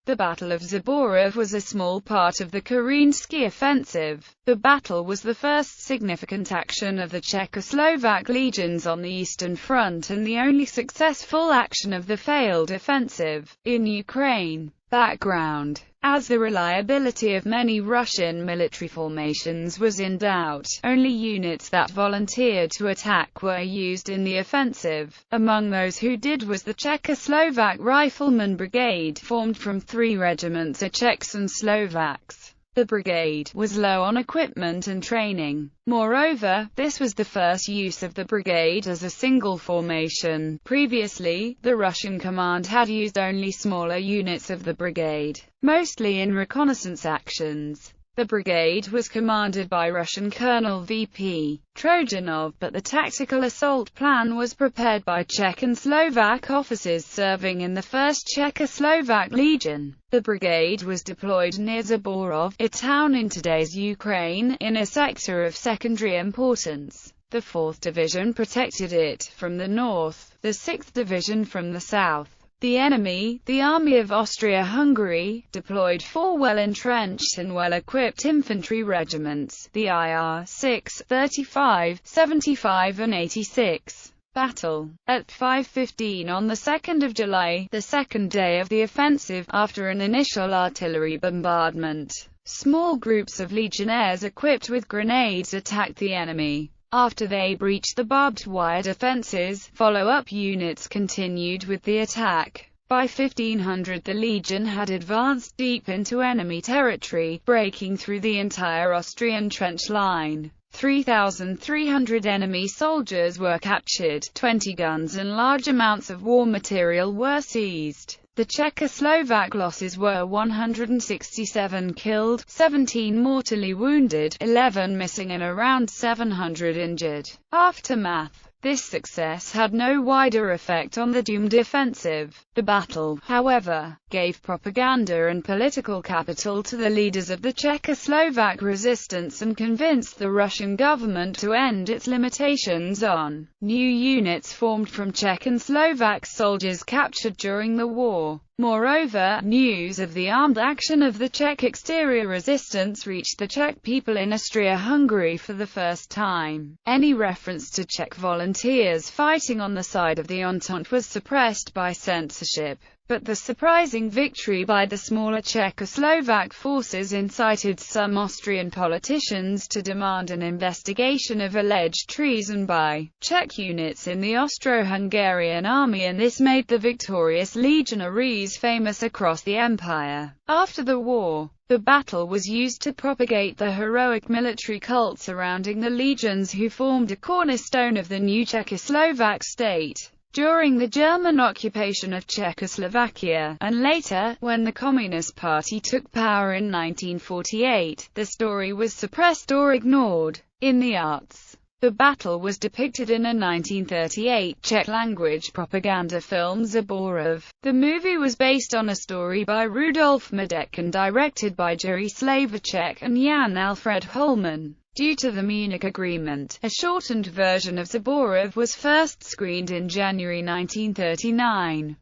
The Battle of Zborov was a small part of the Kerensky offensive. The battle was the first significant action of the Czechoslovak legions on the Eastern Front and the only successful action of the failed offensive in Ukraine. Background: as the reliability of many Russian military formations was in doubt, only units that volunteered to attack were used in the offensive. Among those who did was the Czechoslovak Rifleman Brigade, formed from 3 regiments of Czechs and Slovaks. The brigade was low on equipment and training. Moreover, this was the first use of the brigade as a single formation. Previously, the Russian command had used only smaller units of the brigade, mostly in reconnaissance actions. The brigade was commanded by Russian Colonel V.P. Trojanov, but the tactical assault plan was prepared by Czech and Slovak officers serving in the 1st Czechoslovak Legion. The brigade was deployed near Zborov, a town in today's Ukraine, in a sector of secondary importance. The 4th Division protected it from the north, the 6th Division from the south. The enemy, the Army of Austria-Hungary, deployed 4 well-entrenched and well-equipped infantry regiments, the IR 6, 35, 75 and 86. Battle. At 5:15 on the 2nd of July, the second day of the offensive, after an initial artillery bombardment, small groups of legionnaires equipped with grenades attacked the enemy. After they breached the barbed wire defenses, follow-up units continued with the attack. By 1500 the Legion had advanced deep into enemy territory, breaking through the entire Austrian trench line. 3,300 enemy soldiers were captured, 20 guns and large amounts of war material were seized. The Czechoslovak losses were 167 killed, 17 mortally wounded, 11 missing and around 700 injured. Aftermath. This success had no wider effect on the doomed offensive. The battle, however, gave propaganda and political capital to the leaders of the Czechoslovak resistance and convinced the Russian government to end its limitations on new units formed from Czech and Slovak soldiers captured during the war. Moreover, news of the armed action of the Czech exterior resistance reached the Czech people in Austria-Hungary for the first time. Any reference to Czech volunteers fighting on the side of the Entente was suppressed by censorship. But the surprising victory by the smaller Czechoslovak forces incited some Austrian politicians to demand an investigation of alleged treason by Czech units in the Austro-Hungarian army, and this made the victorious legionaries famous across the empire. After the war, the battle was used to propagate the heroic military cult surrounding the legions who formed a cornerstone of the new Czechoslovak state. During the German occupation of Czechoslovakia, and later, when the Communist Party took power in 1948, the story was suppressed or ignored. In the arts, the battle was depicted in a 1938 Czech-language propaganda film, Zborov. The movie was based on a story by Rudolf Madek and directed by Jiří Slavacek and Jan Alfred Holman. Due to the Munich Agreement, a shortened version of Zborov was first screened in January 1939.